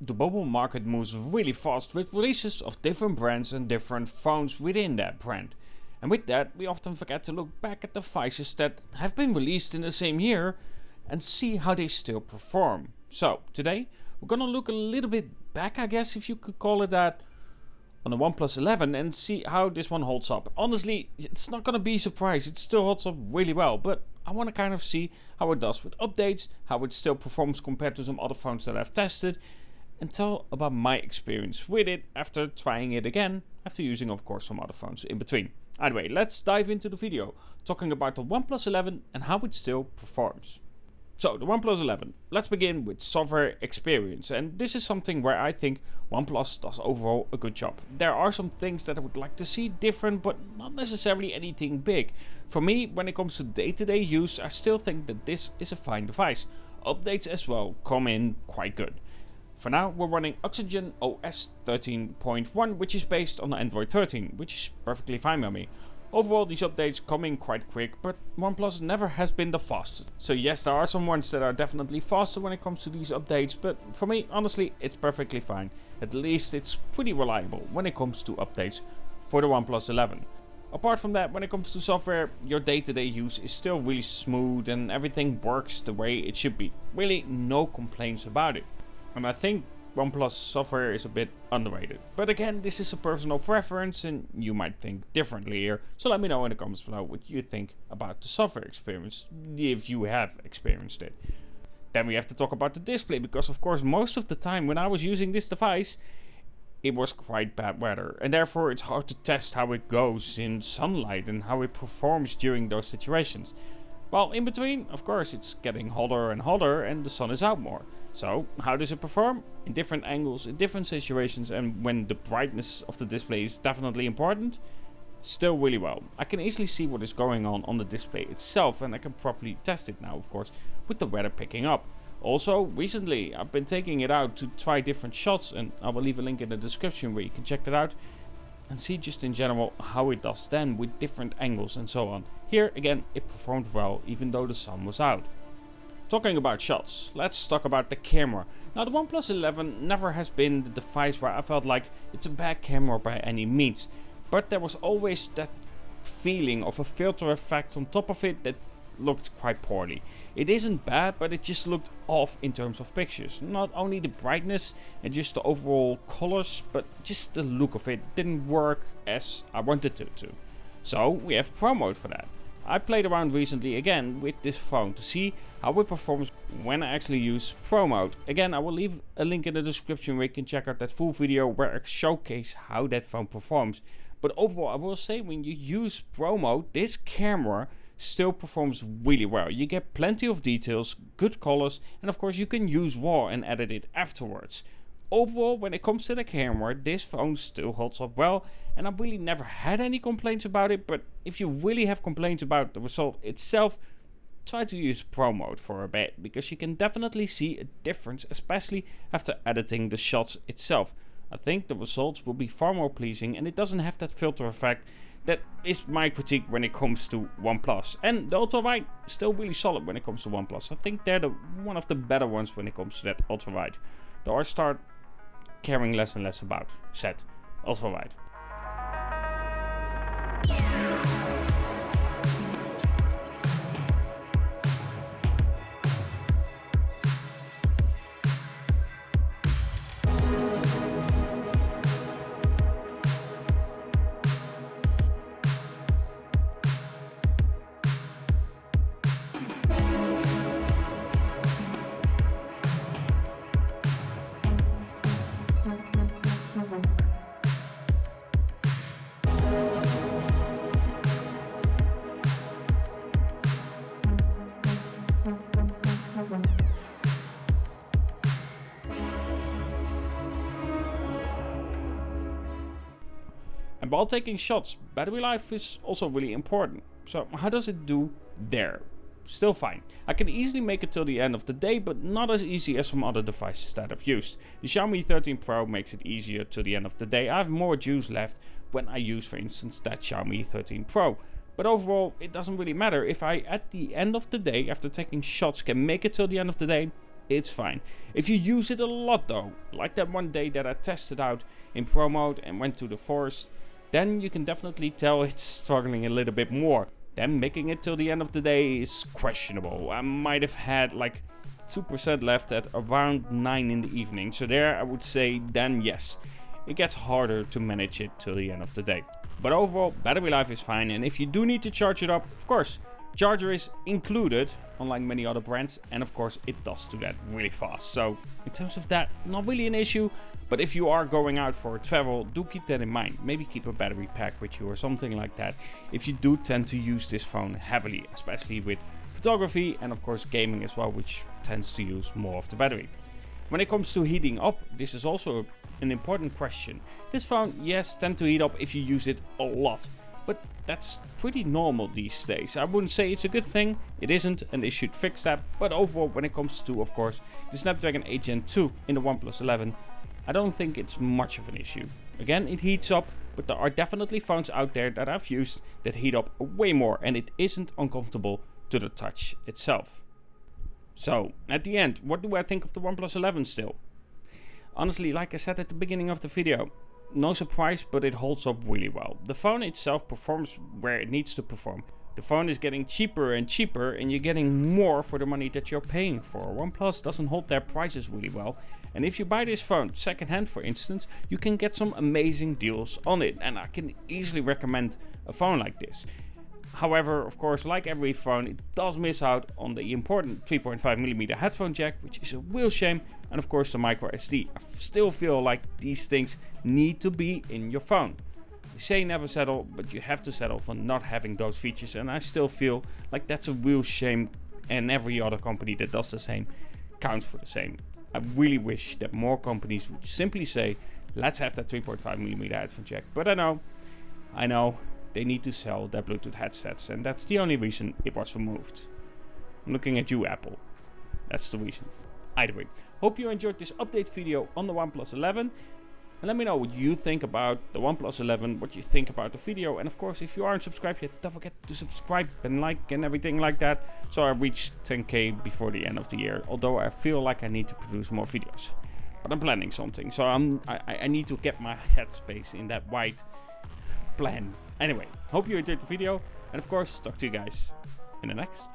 the mobile market moves really fast with releases of different brands and different phones within that brand. And with that, we often forget to look back at devices that have been released in the same year and see how they still perform. So, today, we're gonna look a little bit back, I guess if you could call it that, on the OnePlus 11 and see how this one holds up. Honestly, it's not gonna be a surprise, it still holds up really well, but I wanna kind of see how it does with updates, how it still performs compared to some other phones that I've tested, and tell about my experience with it after trying it again, after using of course some other phones in between. Anyway, let's dive into the video, talking about the OnePlus 11 and how it still performs. So, the OnePlus 11. Let's begin with software experience, and this is something where I think OnePlus does overall a good job. There are some things that I would like to see different, but not necessarily anything big. For me, when it comes to day-to-day use, I still think that this is a fine device. Updates as well come in quite good. For now, we're running Oxygen OS 13.1, which is based on Android 13, which is perfectly fine by me. Overall, these updates come in quite quick, but OnePlus never has been the fastest. So yes, there are some ones that are definitely faster when it comes to these updates, but for me, honestly, it's perfectly fine. At least it's pretty reliable when it comes to updates for the OnePlus 11. Apart from that, when it comes to software, your day-to-day use is still really smooth and everything works the way it should be. Really, no complaints about it. And I think OnePlus software is a bit underrated. But again, this is a personal preference and you might think differently here. So let me know in the comments below what you think about the software experience, if you have experienced it. Then we have to talk about the display, because of course most of the time when I was using this device, it was quite bad weather. And therefore it's hard to test how it goes in sunlight and how it performs during those situations. Well, in between, of course, it's getting hotter and hotter and the sun is out more. So, how does it perform? In different angles, in different situations, and when the brightness of the display is definitely important, still really well. I can easily see what is going on the display itself, and I can properly test it now, of course, with the weather picking up. Also, recently, I've been taking it out to try different shots, and I will leave a link in the description where you can check that out and see just in general how it does then with different angles and so on. Here again, it performed well even though the sun was out. Talking about shots, let's talk about the camera. Now the OnePlus 11 never has been the device where I felt like it's a bad camera by any means, but there was always that feeling of a filter effect on top of it that looked quite poorly. It isn't bad, but it just looked off in terms of pictures. Not only the brightness and just the overall colors, but just the look of it didn't work as I wanted it to. So we have Pro Mode for that. I played around recently again with this phone to see how it performs when I actually use Pro Mode. Again, I will leave a link in the description where you can check out that full video where I showcase how that phone performs. But overall, I will say when you use Pro Mode, this camera still performs really well. You get plenty of details, good colors, and of course you can use RAW and edit it afterwards. Overall, when it comes to the camera, this phone still holds up well, and I've really never had any complaints about it, but if you really have complaints about the result itself, try to use Pro Mode for a bit, because you can definitely see a difference, especially after editing the shots itself. I think the results will be far more pleasing, and it doesn't have that filter effect. That is my critique when it comes to OnePlus. And the ultra wide still really solid when it comes to OnePlus. I think they're one of the better ones when it comes to that ultra wide. Though I start caring less and less about said ultra wide. And while taking shots, battery life is also really important. So how does it do there? Still fine. I can easily make it till the end of the day, but not as easy as some other devices that I've used. The Xiaomi 13 Pro makes it easier till the end of the day. I have more juice left when I use, for instance, that Xiaomi 13 Pro. But overall, it doesn't really matter. If I, at the end of the day, after taking shots, can make it till the end of the day, it's fine. If you use it a lot though, like that one day that I tested out in pro mode and went to the forest, then you can definitely tell it's struggling a little bit more. Then making it till the end of the day is questionable. I might have had like 2% left at around 9 in the evening, so there I would say then yes, it gets harder to manage it till the end of the day. But overall, battery life is fine, and if you do need to charge it up, of course, charger is included, unlike many other brands, and of course it does do that really fast. So in terms of that, not really an issue, but if you are going out for travel, do keep that in mind. Maybe keep a battery pack with you or something like that, if you do tend to use this phone heavily, especially with photography and of course gaming as well, which tends to use more of the battery. When it comes to heating up, this is also an important question. This phone, yes, tends to heat up if you use it a lot, but that's pretty normal these days. I wouldn't say it's a good thing, it isn't, and they should fix that. But overall, when it comes to, of course, the Snapdragon 8 Gen 2 in the OnePlus 11, I don't think it's much of an issue. Again, it heats up, but there are definitely phones out there that I've used that heat up way more, and it isn't uncomfortable to the touch itself. So, at the end, what do I think of the OnePlus 11 still? Honestly, like I said at the beginning of the video, no surprise, but it holds up really well. The phone itself performs where it needs to perform. The phone is getting cheaper and cheaper, and you're getting more for the money that you're paying for. OnePlus doesn't hold their prices really well, and if you buy this phone secondhand, for instance, you can get some amazing deals on it, and I can easily recommend a phone like this. However, of course, like every phone, it does miss out on the important 3.5mm headphone jack, which is a real shame, and of course the micro SD. I still feel like these things need to be in your phone. You say never settle, but you have to settle for not having those features, and I still feel like that's a real shame, and every other company that does the same counts for the same. I really wish that more companies would simply say, let's have that 3.5mm headphone jack, but I know, they need to sell their Bluetooth headsets, and that's the only reason it was removed. I'm looking at you, Apple. That's the reason. Either way, hope you enjoyed this update video on the OnePlus 11. And let me know what you think about the OnePlus 11, what you think about the video. And of course, if you aren't subscribed yet, don't forget to subscribe and like and everything like that, so I reach 10k before the end of the year. Although I feel like I need to produce more videos. But I'm planning something, so I need to get my headspace in that wide plan. Anyway, hope you enjoyed the video, and of course, talk to you guys in the next.